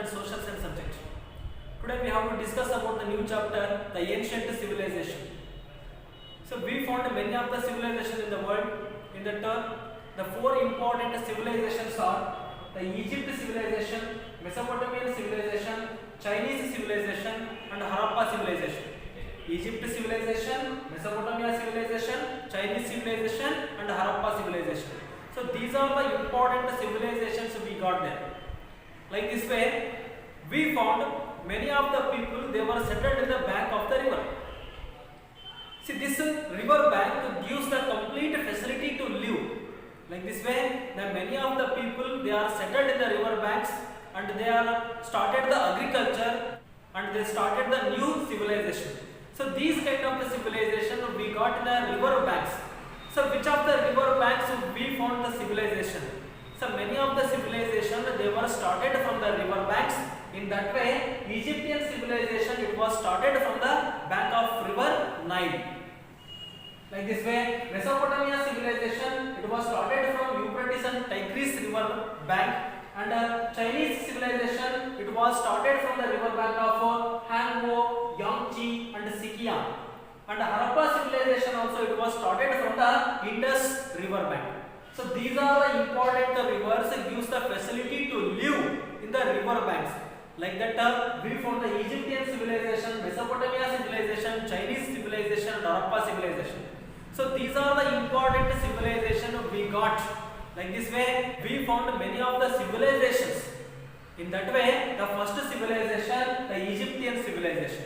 and social science subject. Today we have to discuss about the new chapter, the ancient civilization. So we found many of the civilizations in the world. In the term, the four important civilizations are the Egypt civilization, Mesopotamian civilization, Chinese civilization, and Harappa civilization. Egypt civilization, Mesopotamia civilization, Chinese civilization, and Harappa civilization. So these are the important civilizations we got there. Like this way, we found many of the people, they were settled in the bank of the river. See, this river bank gives the complete facility to live. Like this way, the many of the people, they are settled in the river banks and they are started the agriculture and they started the new civilization. So these kind of the civilization we got in the river banks. So which of the river banks we found the civilization? So many of the civilization they were started from the river banks. In that way, Egyptian civilization it was started from the bank of river Nile. Like this way, Mesopotamia civilization it was started from Euphrates and Tigris river bank, and Chinese civilization it was started from the river bank of Hanguo, Yangtze, and Sikiang. And Harappa civilization also it was started from the Indus river bank. So these are the important rivers gives the facility to live in the river banks. Like that we found the Egyptian civilization, Mesopotamia civilization, Chinese civilization, and Harappa civilization. So these are the important civilization we got. Like this way we found many of the civilizations. In that way the first civilization, the Egyptian civilization.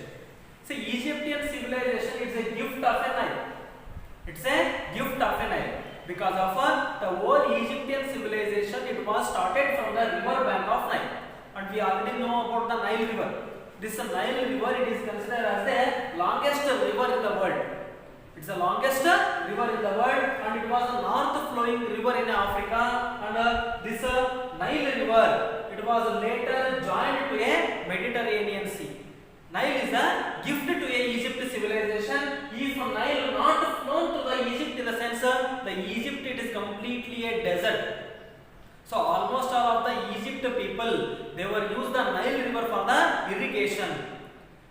See, Egyptian civilization is a gift of a Nile. It's a gift of a Nile. Because of the whole Egyptian civilization, it was started from the river bank of Nile. And we already know about the Nile river. This Nile river, it is considered as the longest river in the world. It's the longest river in the world, and it was a north flowing river in Africa. And this Nile river, it was later joined to a Mediterranean Sea. Nile is a gift to a Egypt civilization. If Nile not flown to the Egypt in the sense the Egypt it is completely a desert. So almost all of the Egypt people they were use the Nile river for the irrigation.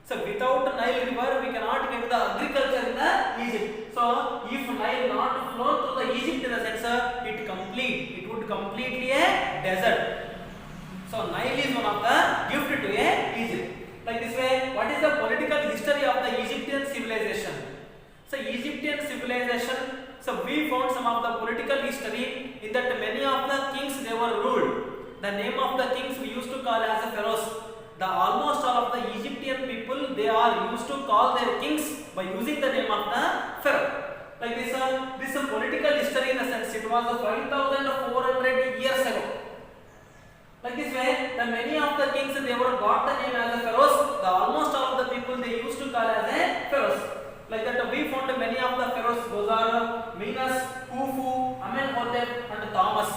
So without Nile river we cannot get the agriculture in the Egypt. So if Nile not flown to the Egypt in the sense it would completely a desert. So Nile is one of the gift to a Egypt. Like this way, what is the political history of the Egyptian civilization? So Egyptian civilization, so we found some of the political history in that many of the kings they were ruled. The name of the kings we used to call as a pharaohs. The almost all of the Egyptian people they are used to call their kings by using the name of the pharaoh. Like this political history in the sense it was 5,400 years ago. Like this way, the many of the kings they were got the name as a pharaohs. The almost all of the people they used to call as a pharaohs. Like that we found many of the pharaohs. Those are Menes, Khufu, Amenhotep, and Thomas.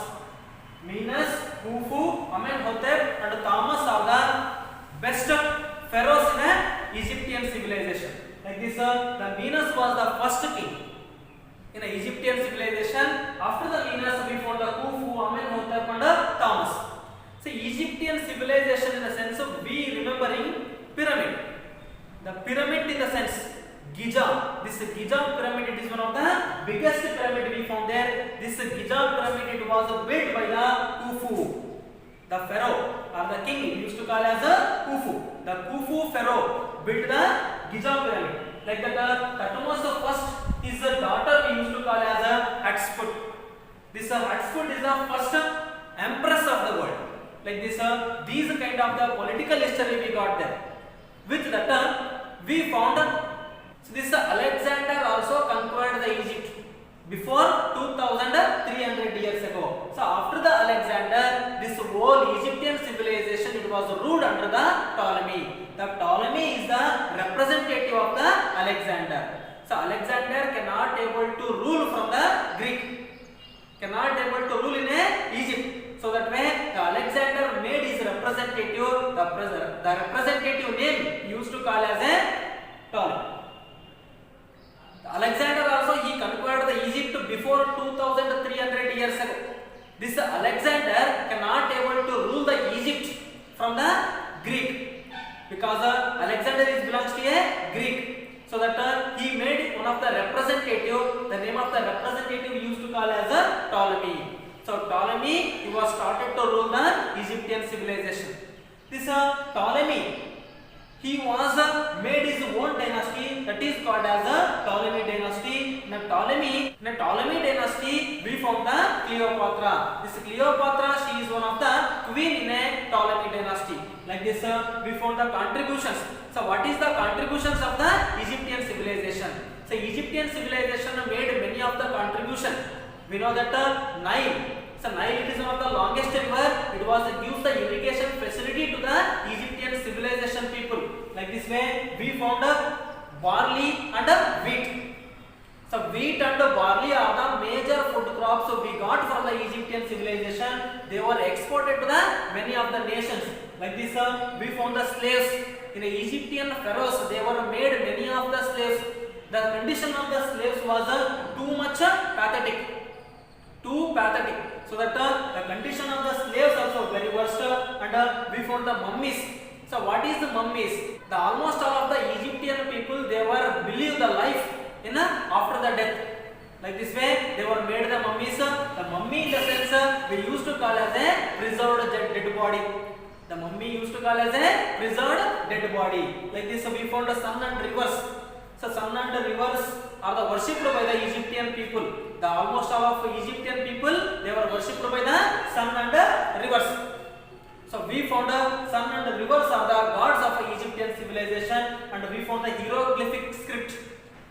Menes, Khufu, Amenhotep, and Thomas are the best pharaohs in a Egyptian civilization. Like this, the Menes was the first king in an Egyptian civilization. After the Menes, we found the Khufu, Amenhotep, and Thomas. So Egyptian civilization in the sense of we remembering pyramid. The pyramid in the sense Giza. This Giza pyramid it is one of the biggest pyramid we found there. This Giza pyramid it was built by the Khufu. The pharaoh or the king used to call as a Khufu. The Khufu pharaoh built the Giza pyramid. Like that Thutmose first his daughter we used to call as a Hatshepsut. This Hatshepsut is the first empress of the world. Like this, these kind of the political history we got there. With that, we found this Alexander also conquered the Egypt before 2,300 years ago. So after the Alexander, this whole Egyptian civilization it was ruled under the Ptolemy. The Ptolemy is the representative of the Alexander. So Alexander cannot able to rule from the Greek, cannot able to rule in Egypt. So that way the Alexander made his representative, the representative name used to call as a Ptolemy. Alexander also he conquered the Egypt before 2,300 years ago. This Alexander cannot able to rule the Egypt from the because Alexander is belongs to a Greek. So that he made one of the representative. The name of the representative used to call as a Ptolemy. So Ptolemy, he was started to rule the Egyptian civilization. This Ptolemy, he was made his own dynasty, that is called as a Ptolemy dynasty. In the Ptolemy dynasty, we found the Cleopatra. This Cleopatra, she is one of the queen in a Ptolemy dynasty. Like this, we found the contributions. So what is the contributions of the Egyptian civilization? So Egyptian civilization made many of the contribution. We know that Nile. So Nile, it is one of the longest river. It was gives the irrigation facility to the Egyptian civilization people. Like this way, we found barley and wheat. So wheat and barley are the major food crops we got from the Egyptian civilization. They were exported to the many of the nations. Like this, we found the slaves. In the Egyptian pharaohs, they were made many of the slaves. The condition of the slaves was too much pathetic. Too pathetic. So that the condition of the slaves also very worst, and we found the mummies. So what is the mummies? The almost all of the Egyptian people, they were believe the life in after the death. Like this way, they were made the mummies. The mummy in the sense we used to call as a preserved dead body. The mummy used to call as a preserved dead body. Like this, we found the sun and rivers. So sun and rivers are the worshipped by the Egyptian people. The almost all of Egyptian people, they were worshipped by the sun and rivers. So we found sun and rivers are the gods of Egyptian civilization, and we found the hieroglyphic script.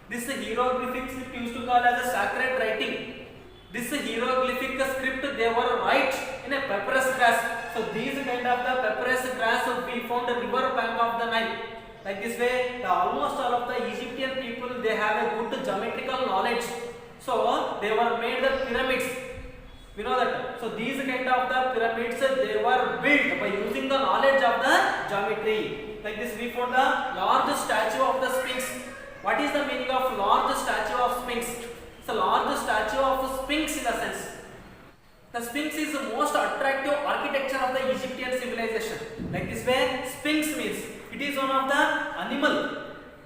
This hieroglyphic script used to call as a sacred writing. This hieroglyphic script, they were write in a papyrus grass. So these kind of the papyrus grass we found the river bank of the Nile. Like this way, almost all of the Egyptian people, they have a good geometrical knowledge. So they were made the pyramids. We know that. So these kind of the pyramids, they were built by using the knowledge of the geometry. Like this, we found the large statue of the Sphinx. What is the meaning of large statue of Sphinx? It's a large statue of Sphinx in the sense. The Sphinx is the most attractive architecture of the Egyptian civilization. Like this way, Sphinx means it is one of the animal,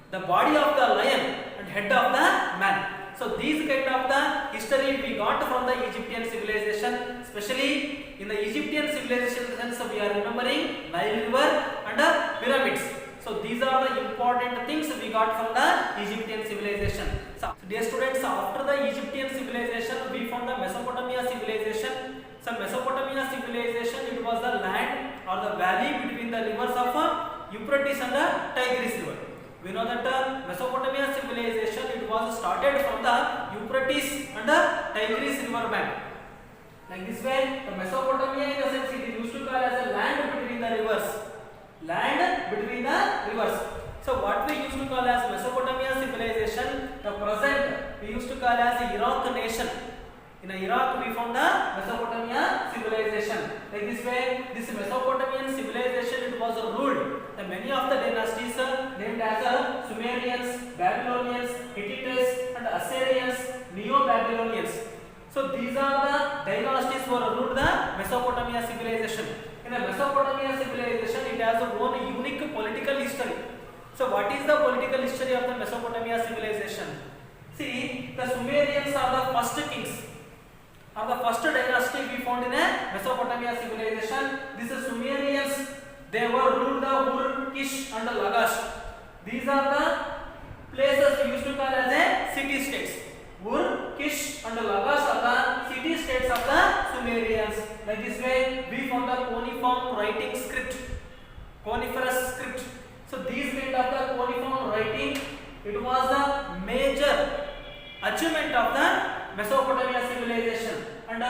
the body of the lion and head of the man. So these kind of the history we got from the Egyptian civilization, especially in the Egyptian civilization sense we are remembering Nile River and pyramids. So these are the important things we got from the Egyptian civilization. So dear students, after the Egyptian civilization we found the Mesopotamia civilization. So Mesopotamia civilization, it was the land or the valley between the rivers of Euphrates and the Tigris river. We know that Mesopotamia civilization, it was started from the Euphrates and the Tigris river bank. Like this way, the Mesopotamia in the sense it is used to call as a land between the rivers. Land between the rivers. So what we used to call as Mesopotamia civilization, the present we used to call as Iraq nation. In Iraq we found the Mesopotamia civilization. Like this way, this Mesopotamian civilization, it was ruled the many of the dynasties named as Sumerians, Babylonians, Hittites and Assyrians, Neo-Babylonians. So these are the dynasties who ruled the Mesopotamia civilization. In the Mesopotamia civilization, it has a own unique political history. So what is the political history of the Mesopotamia civilization? See, the Sumerians are the first kings. Are the first dynasty we found in a Mesopotamia civilization. These Sumerians, they were ruled the Ur, Kish and Lagash. These are the places we used to call as a city states. Ur, Kish and Lagash are the city states of the Sumerians. Like this way, we found the cuneiform writing script, coniferous script. So these kind of the cuneiform writing, it was the major achievement of the Mesopotamia civilization, and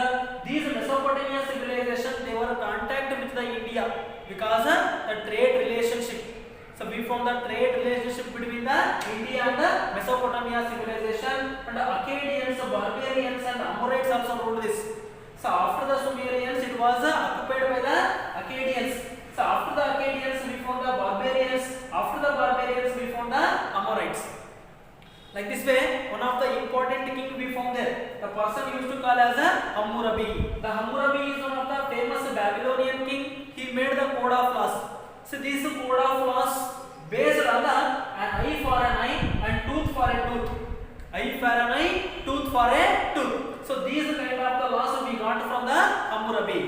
these Mesopotamia civilization, they were in contact with the India because the trade relationship. So we found the trade relationship between the India and the Mesopotamia civilization, and the Akkadians, Barbarians and Amorites also ruled this. So after the Sumerians, it was occupied by the Akkadians. So after the Akkadians, we found the Barbarians. After the Barbarians, we found the Amorites. Like this way, one of the important king we found there. The person used to call as Hammurabi. The Hammurabi is one of the famous Babylonian king. He made the code of laws. So these code of laws based on the an eye for an eye and tooth for a tooth. Eye for an eye, tooth for a tooth. So these kind of the laws we got from the Hammurabi.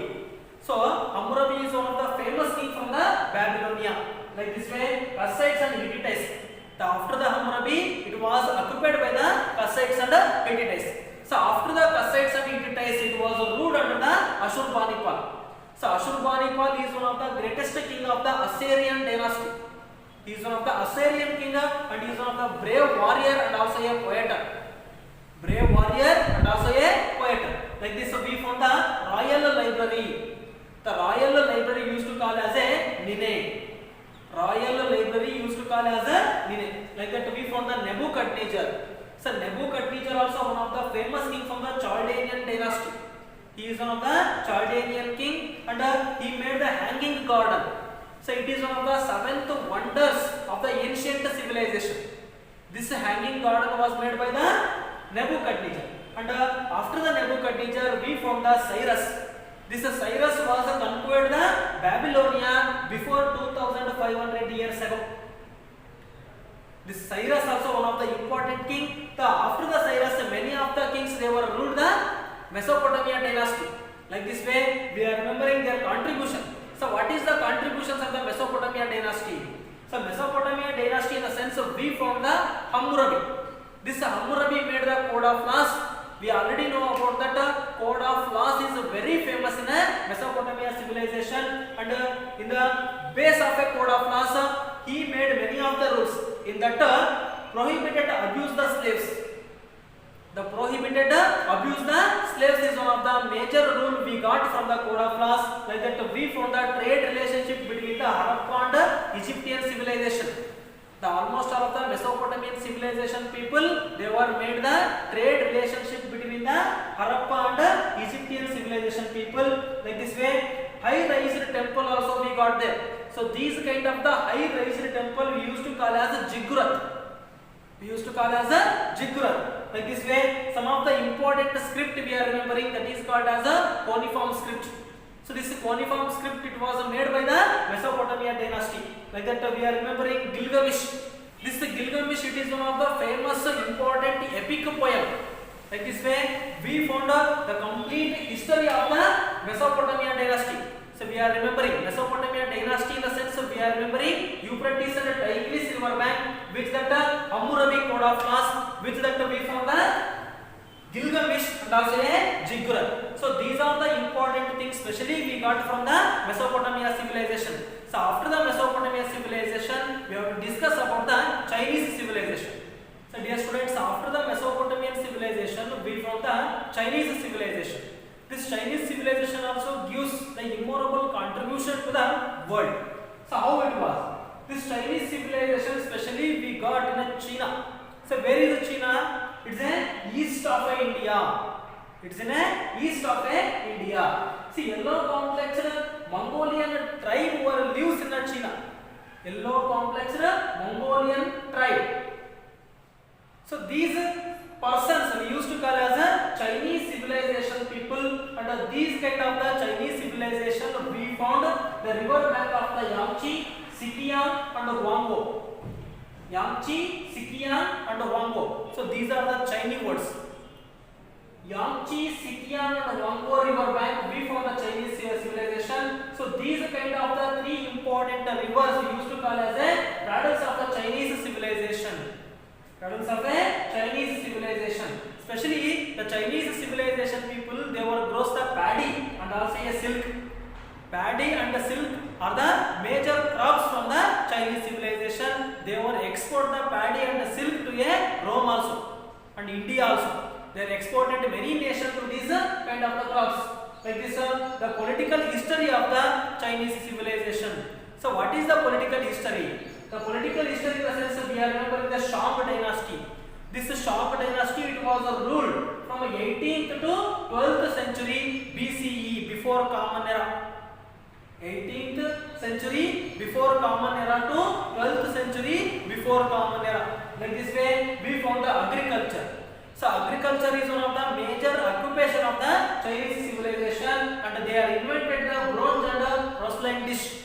So Hammurabi is one of the famous king from the Babylonia. Like this way, Kassites and Hittites. After the Hammurabi, it was occupied by the Kassites and the Hittites. So after the Kassites and Hittites, it was ruled under the Ashurbanipal. So Ashurbanipal is one of the greatest king of the Assyrian dynasty. He is one of the Assyrian king and he is one of the brave warrior and also a poet. Brave warrior and also a poet. Like this, we found the Royal Library. The Royal Library used to call as a Nine. Royal Library used to call as a Nine. Like that, we found the Nebuchadnezzar. So Nebuchadnezzar also one of the famous king from the Chaldean dynasty. He is one of the Chaldean king and he made the hanging garden. So it is one of the 7th wonders of the ancient civilization. This hanging garden was made by the Nebuchadnezzar. And after the Nebuchadnezzar, we found the Cyrus. This Cyrus was conquered the Babylonia before 2500 years ago. This Cyrus also one of the important king. After the Cyrus, many of the kings they were ruled the Mesopotamia dynasty. Like this way, we are remembering their contribution. So what is the contributions of the Mesopotamia dynasty? So Mesopotamia dynasty in the sense of we found the Hammurabi. This Hammurabi made the code of laws. We already know about that code of laws is very famous in a Mesopotamia civilization and in the base of a code of laws he made many of the rules. In that prohibited abuse the slaves. The prohibited abuse the slaves is one of the major rule we got from the code of laws. Like that we found the trade relationship between the Harappa and Egyptian civilization. The almost all of the Mesopotamian civilization people they were made the trade relationship between the Harappa and Egyptian civilization people. Like this way, high raised temple also we got there. So these kind of the high raised temple we used to call as a ziggurat. We used to call as a ziggurat. Like this way, some of the important script we are remembering that is called as a cuneiform script. So this cuneiform script it was made by the Mesopotamia dynasty. Like that we are remembering Gilgamesh. This Gilgamesh it is one of the famous important epic poem. Like this way we found the complete history of the Mesopotamia dynasty. So we are remembering Mesopotamia dynasty in the sense we are remembering Euphrates and Tigris river bank, which that Hammurabi code of laws, which that we found the Gilgamesh and also a ziggurat. So these are the important things especially we got from the Mesopotamia civilization. So after the Mesopotamia civilization we have to discuss about the Chinese civilization. So dear students, after the Mesopotamian civilization we found the Chinese civilization. This Chinese civilization also gives the immeasurable contribution to the world. So how it was? This Chinese civilization especially we got in China. So where is China? It's in east of India. It's in east of India. See, yellow complex Mongolian tribe were lives in China. Yellow complex Mongolian tribe. So these persons we used to call as a Chinese civilization people, and these kind of the Chinese civilization we found the river bank of the Yangtze, Sikiang and Huangbo. Yangtze, Sikiang and Huangbo. So these are the Chinese words. Yangtze, Sikiang and Huangbo river bank we found the Chinese civilization. So these kind of the three important rivers we used to call as a cradles of the Chinese civilization. Cradles of a Chinese civilization. Especially the Chinese civilization people they were grows the paddy and also a silk. Paddy and the silk are the major crops from the Chinese civilization. They were export the paddy and the silk to a Rome also and India also. They are exported to many nations to these kind of the crops. Like this, the political history of the Chinese civilization. So what is the political history? The political history in the sense we are remembering the Shang dynasty. This Shang dynasty it was ruled from 18th to 12th century BCE before Common Era. 18th century before Common Era to 12th century before Common Era. Like this way we found the agriculture. So agriculture is one of the major occupation of the Chinese civilization and they are invented the bronze and porcelain dish.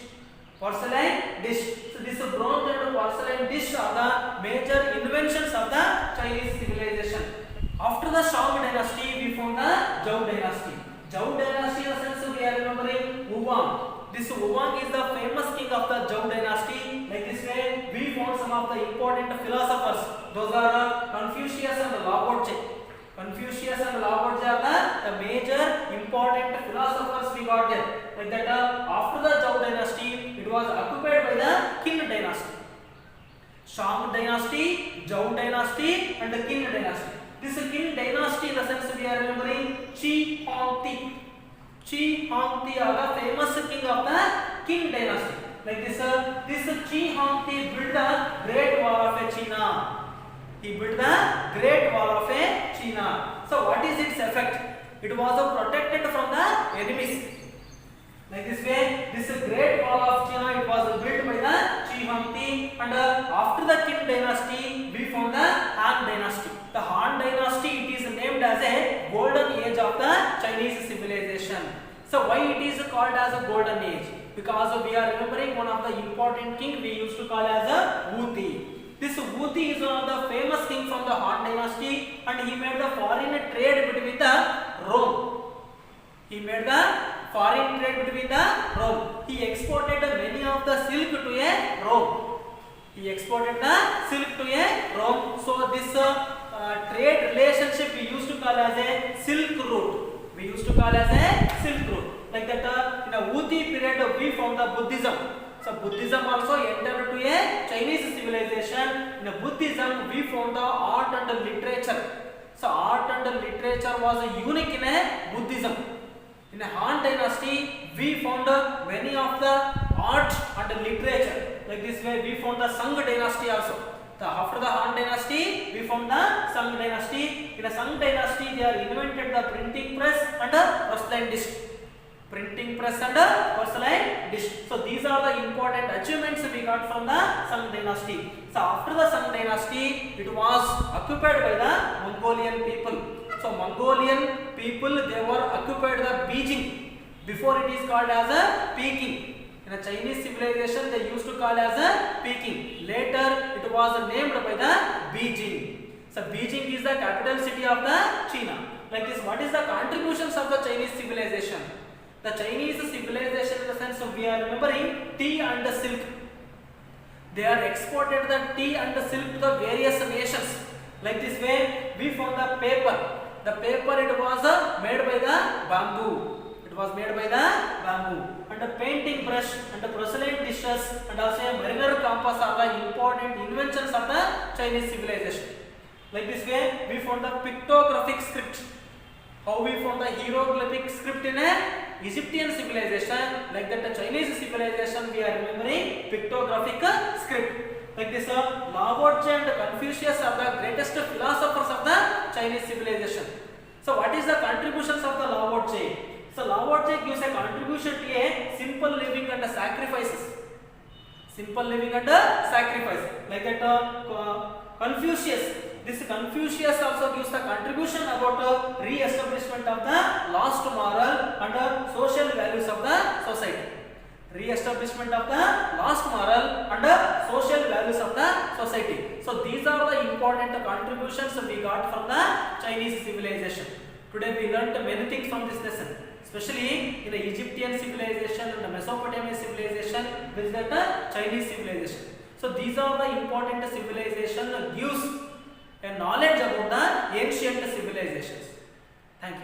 porcelain dish. So this bronze and porcelain dish are the major inventions of the Chinese civilization. After the Shang dynasty, we found the Zhou dynasty. Zhou dynasty, in the sense we are remembering Wu Wang. This Wu Wang is the famous king of the Zhou dynasty. Like this way, we found some of the important philosophers. Those are Confucius and Lao Tse. Confucius and Lao Tse are the major important philosophers we got there. Like that, after the Zhou dynasty, it was occupied by the Qin dynasty. Shang dynasty, Zhou dynasty, and the Qin dynasty. This Qin dynasty, in the sense we are remembering Qi Huangdi. Qi Huangdi are the famous king of the Qin dynasty. Like this Qi Huangdi built the Great Wall of China. He built the Great Wall of China. So what is its effect? It was protected from the enemies. Like this way, this Great Wall of China, it was built by the Qi Huangdi, and after the Qin dynasty, we found the Han dynasty. The Han dynasty, it is named as a golden age of the Chinese civilization. So why it is called as a golden age? Because we are remembering one of the important king we used to call as a Wu Ti. This Wu Ti is one of the famous king from the Han dynasty, and he made the foreign trade between the Rome. He made the foreign trade between the Rome. He exported many of the silk to a Rome. He exported the silk to a Rome. So this trade relationship we used to call as a Silk Route. We used to call as a Silk Route. Like that, in a Wu Ti period, we found the Buddhism. So Buddhism also entered to a Chinese civilization. In Buddhism, we found the art and literature. So art and literature was unique in a Buddhism. In a Han dynasty, we found many of the art and literature. Like this way, we found the Sung dynasty also. After the Han dynasty, we found the Sung dynasty. In the Sung dynasty, they are invented the printing press and porcelain dish. Printing press and porcelain dish. So these are the important achievements we got from the Sung dynasty. So after the Sung dynasty, it was occupied by the Mongolian people. So Mongolian people, they were occupied the Beijing. Before it is called as a Peking. In a Chinese civilization, they used to call as a Peking. Later, it was named by the Beijing. So Beijing is the capital city of the China. Like this, what is the contributions of the Chinese civilization? The Chinese civilization, in the sense of we are remembering tea and the silk. They are exported the tea and the silk to the various nations. Like this way, we found the paper. The paper, it was made by the bamboo. It was made by the bamboo. And the painting brush and the porcelain dishes and also a mariner compass are the important inventions of the Chinese civilization. Like this way, we found the pictographic script. How we found the hieroglyphic script in a Egyptian civilization. Like that, the Chinese civilization, we are remembering pictographic script. Like this, Lao Tse and Confucius are the greatest philosophers of the Chinese civilization. So what is the contributions of the Lao Tse? So Lao Tse gives a contribution to a simple living and sacrifices. Simple living and sacrifice. Like that, Confucius. This Confucius also gives the contribution about re-establishment of the lost moral and social values of the society. Re-establishment of the lost moral and social values of the society. So these are the important contributions we got from the Chinese civilization. Today we learnt many things from this lesson, especially in the Egyptian civilization and the Mesopotamian civilization, which is the Chinese civilization. So these are the important civilization that gives a knowledge about the ancient civilizations. Thank you.